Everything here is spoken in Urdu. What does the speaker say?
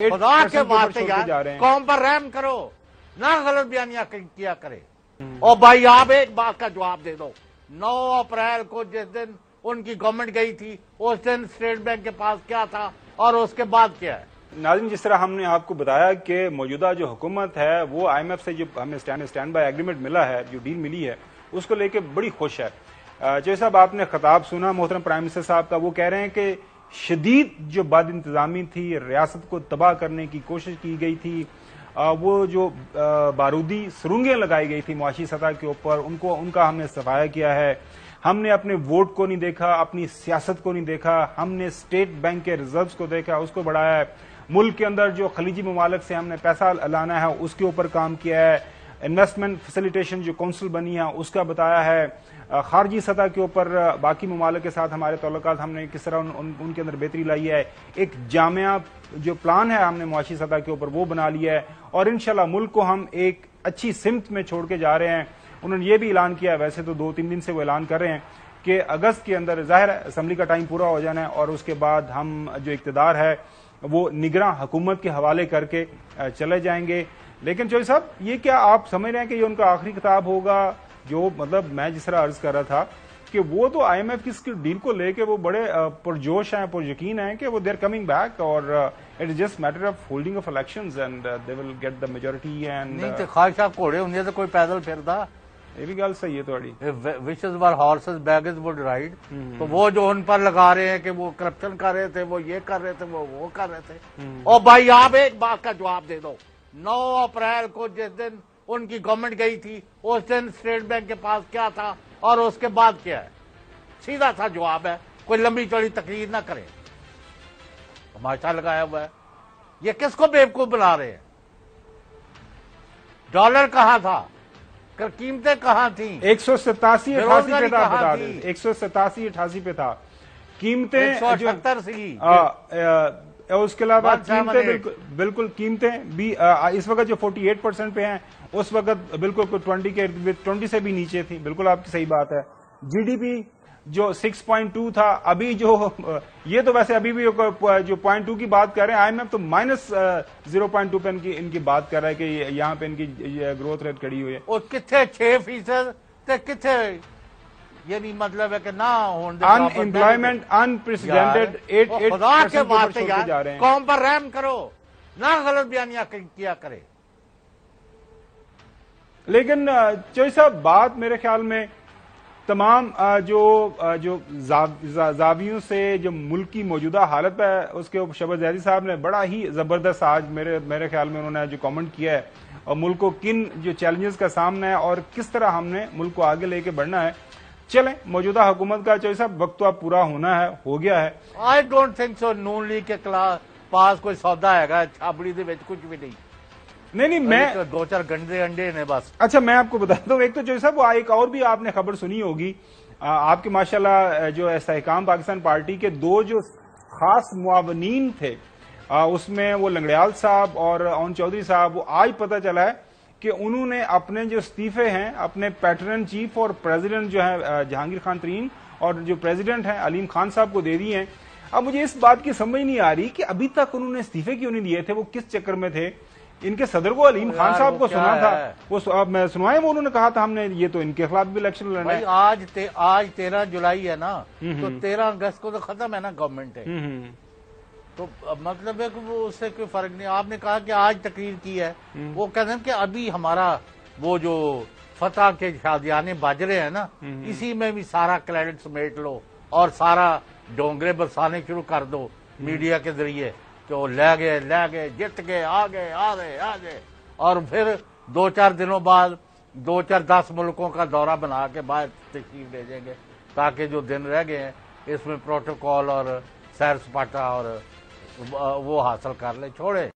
خدا کے واسطے یار قوم پر رحم کرو نہ غلط بیانیاں کیا کرے. اور بھائی آپ ایک بات کا جواب دے دو, 9 اپریل کو جس دن ان کی گورنمنٹ گئی تھی اس دن اسٹیٹ بینک کے پاس کیا تھا اور اس کے بعد کیا ہے؟ ناظرین, جس طرح ہم نے آپ کو بتایا کہ موجودہ جو حکومت ہے وہ آئی ایم ایف سے جو ہمیں اسٹینڈ بائی ایگریمنٹ ملا ہے, جو ڈیل ملی ہے, اس کو لے کے بڑی خوش ہے. جیسا صاحب آپ نے خطاب سنا محترم پرائم منسٹر صاحب کا, وہ کہہ رہے ہیں کہ شدید جو بد انتظامی تھی, ریاست کو تباہ کرنے کی کوشش کی گئی تھی, وہ جو بارودی سرنگیں لگائی گئی تھی معاشی سطح کے اوپر, ان کا ہم نے صفایا کیا ہے. ہم نے اپنے ووٹ کو نہیں دیکھا, اپنی سیاست کو نہیں دیکھا, ہم نے اسٹیٹ بینک کے ریزروز کو دیکھا, اس کو بڑھایا ہے. ملک کے اندر جو خلیجی ممالک سے ہم نے پیسہ لانا ہے اس کے اوپر کام کیا ہے. انویسٹمنٹ فیسیلیٹیشن جو کونسل بنی ہے اس کا بتایا ہے. خارجی سطح کے اوپر باقی ممالک کے ساتھ ہمارے تعلقات ہم نے کس طرح ان کے اندر بہتری لائی ہے. ایک جامع جو پلان ہے ہم نے معاشی سطح کے اوپر وہ بنا لیا ہے, اور انشاءاللہ ملک کو ہم ایک اچھی سمت میں چھوڑ کے جا رہے ہیں. انہوں نے یہ بھی اعلان کیا ہے, ویسے تو 2-3 دن سے وہ اعلان کر رہے ہیں کہ اگست کے اندر ظاہر ہے اسمبلی کا ٹائم پورا ہو جانا ہے, اور اس کے بعد ہم جو اقتدار ہے وہ نگراں حکومت کے حوالے کر کے چلے جائیں گے. لیکن چوہدری صاحب, یہ کیا آپ سمجھ رہے ہیں کہ یہ ان کا آخری خطاب ہوگا؟ جو مطلب میں جس طرح عرض کر رہا تھا کہ وہ تو آئی ایم ایف کی اس ڈیل کو لے کے وہ بڑے پرجوش ہیں, پر یقین ہیں کہ وہ دے آر کمنگ بیک, اور it is just matter of holding of elections and they will get the majority. And نہیں تے خواہشاں گھوڑے ہوندے تے کوئی پیدل پھردا, یہ بھی گل صحیح ہے تھوڑی. Wishes were horses beggars would ride. تو وہ جو ان پر لگا رہے ہیں کہ وہ کرپشن کر رہے تھے, وہ یہ کر رہے تھے, وہ کر رہے تھے. اور بھائی آپ ایک بات کا جواب دے دو, 9 اپریل کو جس دن ان کی گورنمنٹ گئی تھی اس دن اسٹیٹ بینک کے پاس کیا تھا اور اس کے بعد کیا ہے؟ سیدھا سا جواب ہے, کوئی لمبی چوڑی تقریر نہ کرے. تماشا لگایا ہوا ہے. یہ کس کو بیوقوف بنا رہے ہیں؟ ڈالر کہاں تھا, قیمتیں کہاں تھیں؟ 187-88 پہ تھا, بتا دیں 187-88 پہ تھا قیمتیں, 178 سی. اس کے علاوہ قیمتیں بالکل قیمتیں بھی اس وقت جو 48% پہ ہیں, اس وقت بالکل 20 سے بھی نیچے تھی. بالکل آپ کی صحیح بات ہے. جی ڈی پی جو 6.2 تھا, ابھی جو یہ تو ویسے ابھی بھی جو 0.2 کی بات کر رہے ہیں, آئی ایم ایف تو -0.2 پہ ان کی بات کر رہا ہے کہ یہاں پہ ان کی گروتھ ریٹ کھڑی ہوئی ہے. اور کتنے 6% تے کتنے, یہ نہیں مطلب ہے کہ نہ ان امپلائمنٹ انپریسیڈنٹڈ 8% جا رہے ہیں. قوم پر رحم کرو نہ غلط بیانیاں کیا کرے. لیکن چوہدری صاحب, بات میرے خیال میں تمام جو زاویوں سے جو ملک کی موجودہ حالت ہے اس کے شہباز زیدی صاحب نے بڑا ہی زبردست آج میرے خیال میں انہوں نے جو کامنٹ کیا ہے, اور ملک کو کن جو چیلنجز کا سامنا ہے اور کس طرح ہم نے ملک کو آگے لے کے بڑھنا ہے. چلیں, موجودہ حکومت کا چوہدری صاحب وقت تو اب پورا ہونا ہے, ہو گیا ہے. I don't think so Noon League کے پاس کوئی سودا ہے گا چھابڑی دے وچ کچھ بھی نہیں. نہیں میں 2-4 گنڈے انڈے نے بس. اچھا, میں آپ کو بتا دوں, ایک تو چوہدری صاحب وہ ایک اور بھی آپ نے خبر سنی ہوگی, آپ کے ماشاءاللہ جو استحکام پاکستان پارٹی کے 2 جو خاص معاونین تھے, اس میں وہ لنگڑیال صاحب اور اون چودھری صاحب, وہ آج پتہ چلا ہے کہ انہوں نے اپنے جو استعفے ہیں اپنے پیٹرن چیف اور پریزیڈنٹ جو ہے جہانگیر خان ترین اور جو پریزیڈنٹ ہیں علیم خان صاحب کو دے دی ہیں. اب مجھے اس بات کی سمجھ نہیں آ رہی کہ ابھی تک انہوں نے استعفے کیوں نہیں دیے تھے, وہ کس چکر میں تھے؟ ان کے صدر کو علیم خان صاحب کو سنا تھا, وہ میں سنوائے, وہ انہوں نے کہا تھا ہم نے یہ تو ان کے خلاف بھی الیکشن لڑنا ہے. آج 13 جولائی ہے نا, تو 13 اگست کو تو ختم ہے نا گورنمنٹ ہے, تو مطلب ہے کہ وہ اس سے کوئی فرق نہیں. آپ نے کہا کہ آج تقریر کی ہے, وہ کہتے ہیں کہ ابھی ہمارا وہ جو فتح کے شادیانے بج رہے ہیں نا, اسی میں بھی سارا کریڈٹ سمیٹ لو اور سارا ڈونگرے برسانے شروع کر دو میڈیا کے ذریعے کہ وہ لے گئے جت گئے آ گئے, اور پھر 2-4 دنوں بعد 2-4-10 ملکوں کا دورہ بنا کے باہر تشریف بھیجیں گے, تاکہ جو دن رہ گئے ہیں اس میں پروٹوکول اور سیر سپاٹا اور وہ حاصل کر لے. چھوڑے